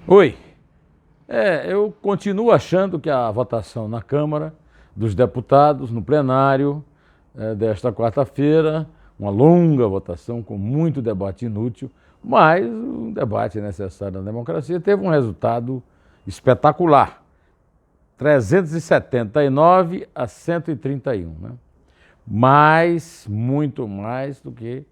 Oi. Eu continuo achando que a votação na Câmara dos Deputados, no plenário desta quarta-feira, uma longa votação com muito debate inútil, mas um debate necessário na democracia, teve um resultado espetacular. 379 a 131, né? Muito mais do que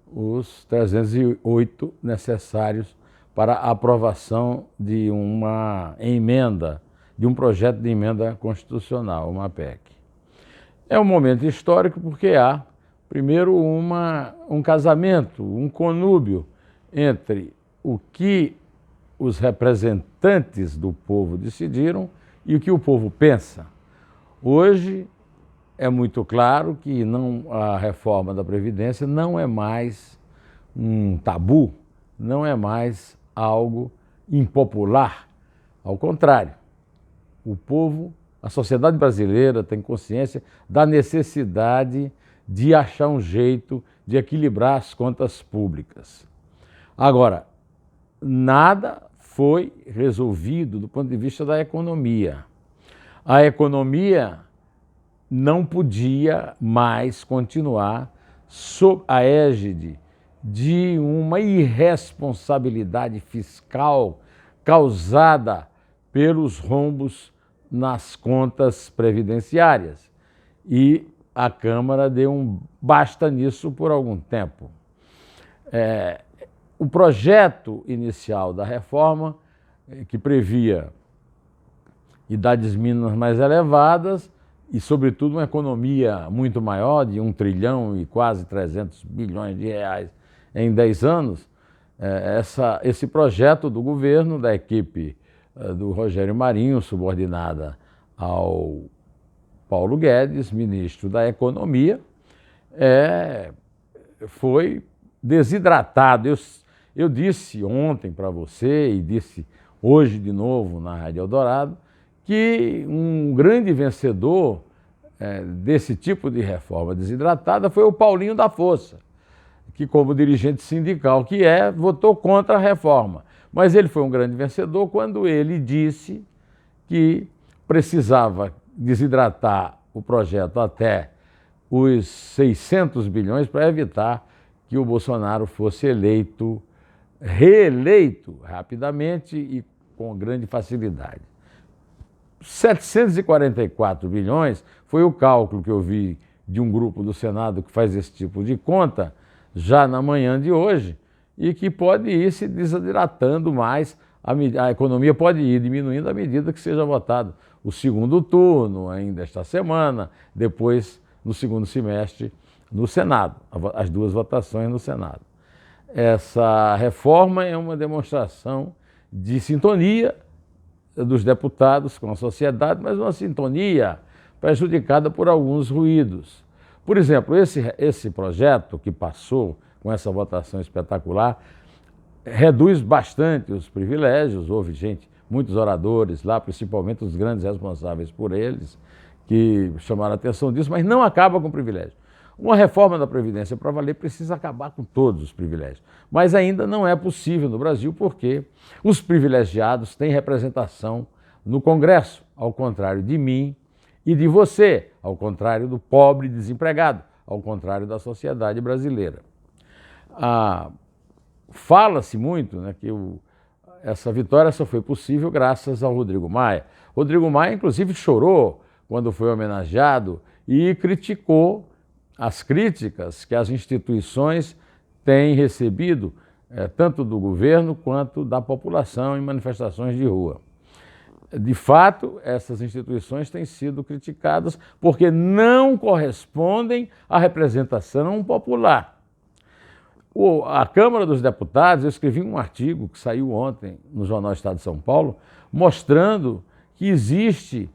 os 308 necessários para a aprovação de uma emenda, de um projeto de emenda constitucional, uma PEC. É um momento histórico porque há, primeiro, um casamento, um conúbio entre o que os representantes do povo decidiram e o que o povo pensa. Hoje é muito claro que a reforma da Previdência não é mais um tabu, não é mais algo impopular. Ao contrário, o povo, a sociedade brasileira tem consciência da necessidade de achar um jeito de equilibrar as contas públicas. Agora, nada foi resolvido do ponto de vista da economia. A economia não podia mais continuar sob a égide de uma irresponsabilidade fiscal causada pelos rombos nas contas previdenciárias. E a Câmara deu um basta nisso por algum tempo. O projeto inicial da reforma, que previa idades mínimas mais elevadas e, sobretudo, uma economia muito maior, de 1 trilhão e quase 300 bilhões de reais em 10 anos, esse projeto do governo, da equipe do Rogério Marinho, subordinada ao Paulo Guedes, ministro da Economia, foi desidratado. Eu disse ontem para você e disse hoje de novo na Rádio Eldorado que um grande vencedor desse tipo de reforma desidratada foi o Paulinho da Força, que, como dirigente sindical votou contra a reforma. Mas ele foi um grande vencedor quando ele disse que precisava desidratar o projeto até os 600 bilhões para evitar que o Bolsonaro fosse reeleito rapidamente e com grande facilidade. 744 bilhões foi o cálculo que eu vi de um grupo do Senado que faz esse tipo de conta já na manhã de hoje e que pode ir se desidratando mais, a economia pode ir diminuindo à medida que seja votado o segundo turno ainda esta semana, depois no segundo semestre no Senado, as duas votações no Senado. Essa reforma é uma demonstração de sintonia dos deputados com a sociedade, mas uma sintonia prejudicada por alguns ruídos. Por exemplo, esse projeto que passou com essa votação espetacular reduz bastante os privilégios. Houve muitos oradores lá, principalmente os grandes responsáveis por eles, que chamaram a atenção disso, mas não acaba com o privilégio. Uma reforma da Previdência para valer precisa acabar com todos os privilégios, mas ainda não é possível no Brasil porque os privilegiados têm representação no Congresso, ao contrário de mim e de você, ao contrário do pobre desempregado, ao contrário da sociedade brasileira. Fala-se muito, né, que essa vitória só foi possível graças ao Rodrigo Maia. Rodrigo Maia, inclusive, chorou quando foi homenageado e criticou as críticas que as instituições têm recebido, tanto do governo quanto da população em manifestações de rua. De fato, essas instituições têm sido criticadas porque não correspondem à representação popular. A Câmara dos Deputados, eu escrevi um artigo que saiu ontem no Jornal Estado de São Paulo, mostrando que existe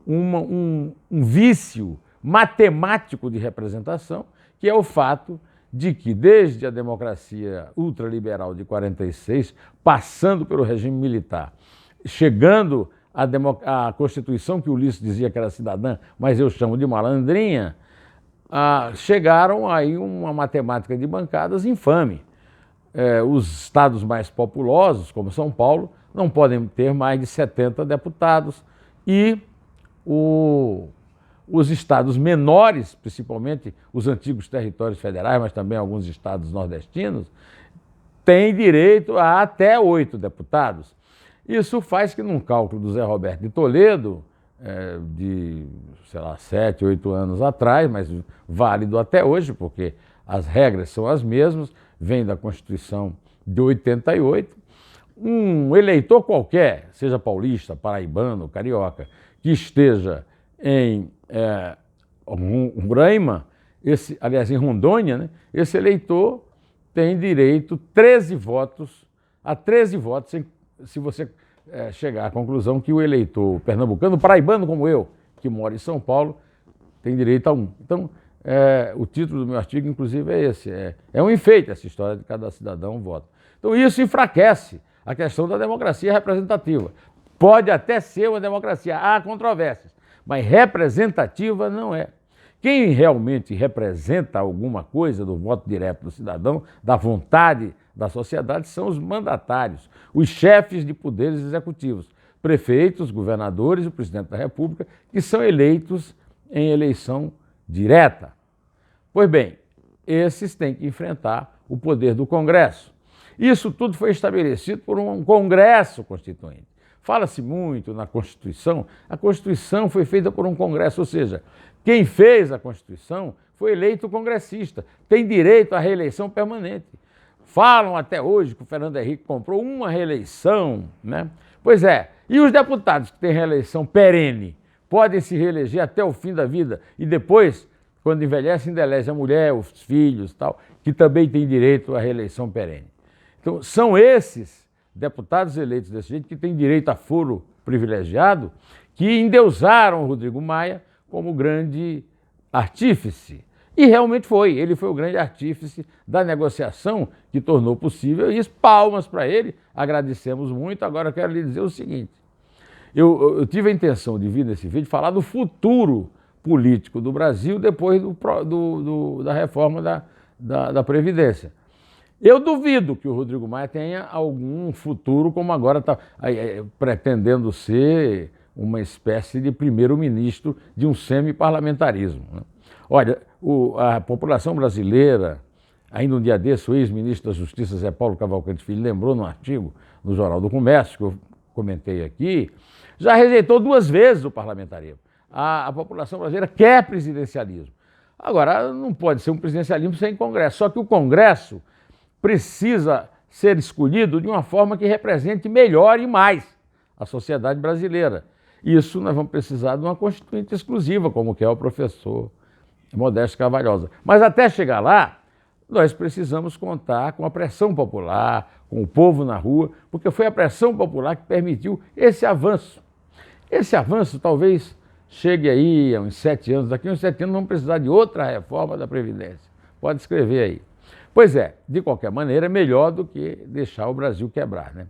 um vício matemático de representação, que é o fato de que, desde a democracia ultraliberal de 46, passando pelo regime militar, chegando à Constituição, que Ulisses dizia que era cidadã, mas eu chamo de malandrinha, chegaram aí uma matemática de bancadas infame. os estados mais populosos, como São Paulo, não podem ter mais de 70 deputados e os estados menores, principalmente os antigos territórios federais, mas também alguns estados nordestinos, têm direito a até 8 deputados. Isso faz que, num cálculo do Zé Roberto de Toledo, de, sei lá, 7, 8 anos atrás, mas válido até hoje, porque as regras são as mesmas, vem da Constituição de 88, um eleitor qualquer, seja paulista, paraibano, carioca, que esteja em Roraima, aliás, em Rondônia, né, esse eleitor tem direito a 13 votos, se você chegar à conclusão que o eleitor pernambucano, paraibano como eu, que mora em São Paulo, tem direito a 1. Então, o título do meu artigo, inclusive, é esse. É um enfeite essa história de cada cidadão vota. Então, isso enfraquece a questão da democracia representativa. Pode até ser uma democracia, há controvérsias, mas representativa não é. Quem realmente representa alguma coisa do voto direto do cidadão, da vontade da sociedade, são os mandatários, os chefes de poderes executivos, prefeitos, governadores e o presidente da República, que são eleitos em eleição direta. Pois bem, esses têm que enfrentar o poder do Congresso. Isso tudo foi estabelecido por um Congresso Constituinte. Fala-se muito na Constituição, a Constituição foi feita por um Congresso, ou seja, quem fez a Constituição foi eleito congressista, tem direito à reeleição permanente. Falam até hoje que o Fernando Henrique comprou uma reeleição, né? Pois é, e os deputados que têm reeleição perene podem se reeleger até o fim da vida e depois, quando envelhecem, elege a mulher, os filhos e tal, que também têm direito à reeleição perene. Então, são esses deputados eleitos desse jeito que têm direito a foro privilegiado que endeusaram o Rodrigo Maia como grande artífice. E realmente foi, ele foi o grande artífice da negociação que tornou possível isso. Palmas para ele, agradecemos muito. Agora eu quero lhe dizer o seguinte, eu tive a intenção de vir nesse vídeo falar do futuro político do Brasil depois da reforma da Previdência. Eu duvido que o Rodrigo Maia tenha algum futuro, como agora está pretendendo ser uma espécie de primeiro-ministro de um semi-parlamentarismo, né? Olha, a população brasileira, ainda um dia desse, o ex-ministro da Justiça, Zé Paulo Cavalcante Filho, lembrou num artigo no Jornal do Comércio, que eu comentei aqui, já rejeitou 2 vezes o parlamentarismo. A população brasileira quer presidencialismo. Agora, não pode ser um presidencialismo sem Congresso, só que o Congresso precisa ser escolhido de uma forma que represente melhor e mais a sociedade brasileira. Isso nós vamos precisar de uma constituinte exclusiva, como que é o professor Modesto Carvalhosa. Mas até chegar lá, nós precisamos contar com a pressão popular, com o povo na rua, porque foi a pressão popular que permitiu esse avanço. Esse avanço talvez chegue aí a uns 7 anos, daqui a uns 7 anos vamos precisar de outra reforma da Previdência. Pode escrever aí. Pois é, de qualquer maneira, é melhor do que deixar o Brasil quebrar, né?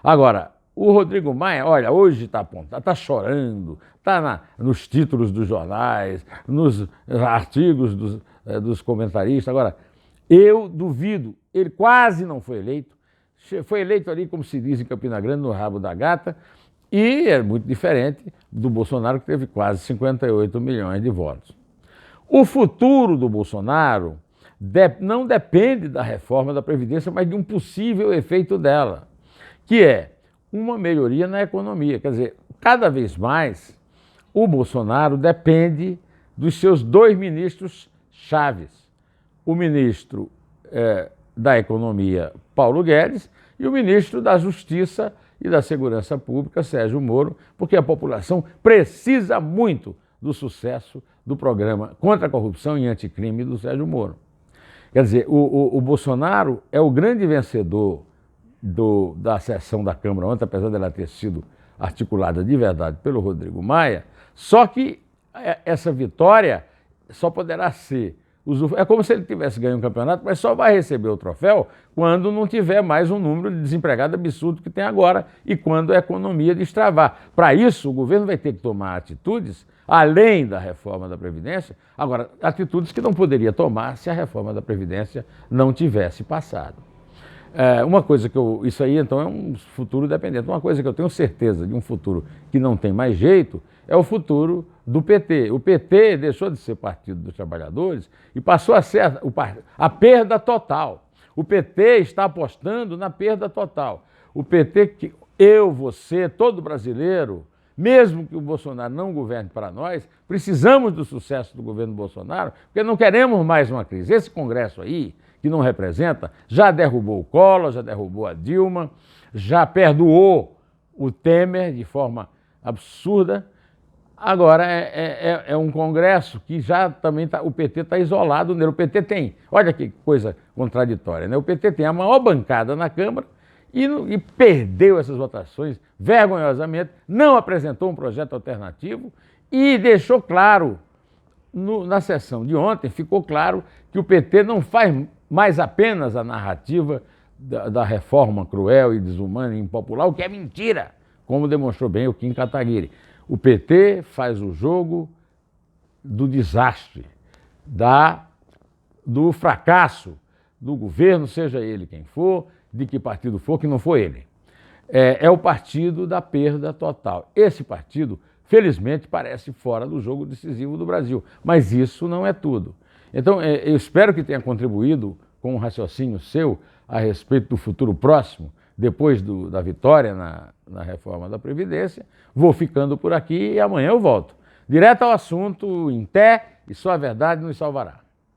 Agora, o Rodrigo Maia, olha, hoje está apontado, está chorando, está nos títulos dos jornais, nos artigos dos comentaristas. Agora, eu duvido, ele quase não foi eleito ali, como se diz em Campina Grande, no rabo da gata, e é muito diferente do Bolsonaro, que teve quase 58 milhões de votos. O futuro do Bolsonaro não depende da reforma da Previdência, mas de um possível efeito dela, que é uma melhoria na economia. Quer dizer, cada vez mais o Bolsonaro depende dos seus 2 ministros chaves. O ministro da Economia, Paulo Guedes, e o ministro da Justiça e da Segurança Pública, Sérgio Moro, porque a população precisa muito do sucesso do programa contra a corrupção e anticrime do Sérgio Moro. Quer dizer, o Bolsonaro é o grande vencedor da sessão da Câmara ontem, apesar dela ter sido articulada de verdade pelo Rodrigo Maia, só que essa vitória só poderá ser... É como se ele tivesse ganho um campeonato, mas só vai receber o troféu quando não tiver mais um número de desempregados absurdo que tem agora e quando a economia destravar. Para isso, o governo vai ter que tomar atitudes, além da reforma da Previdência, agora, atitudes que não poderia tomar se a reforma da Previdência não tivesse passado. Uma coisa que isso aí então é um futuro dependente. Uma coisa que eu tenho certeza de um futuro que não tem mais jeito é o futuro do PT. O PT deixou de ser Partido dos Trabalhadores e passou a ser a perda total. O PT está apostando na perda total. O PT que eu, você, todo brasileiro, mesmo que o Bolsonaro não governe para nós, precisamos do sucesso do governo Bolsonaro, porque não queremos mais uma crise. Esse Congresso aí, que não representa, já derrubou o Collor, já derrubou a Dilma, já perdoou o Temer de forma absurda. Agora é um Congresso que já também o PT está isolado nele. O PT tem, olha que coisa contraditória, né? O PT tem a maior bancada na Câmara e perdeu essas votações vergonhosamente, não apresentou um projeto alternativo e deixou claro, na sessão de ontem, ficou claro que o PT não faz mais apenas a narrativa da reforma cruel e desumana e impopular, o que é mentira, como demonstrou bem o Kim Kataguiri. O PT faz o jogo do desastre, do fracasso do governo, seja ele quem for, de que partido for, que não for ele. É o partido da perda total. Esse partido, felizmente, parece fora do jogo decisivo do Brasil, mas isso não é tudo. Então, eu espero que tenha contribuído com um raciocínio seu a respeito do futuro próximo, depois da vitória na reforma da Previdência. Vou ficando por aqui e amanhã eu volto. Direto ao assunto, em pé, e só a verdade nos salvará.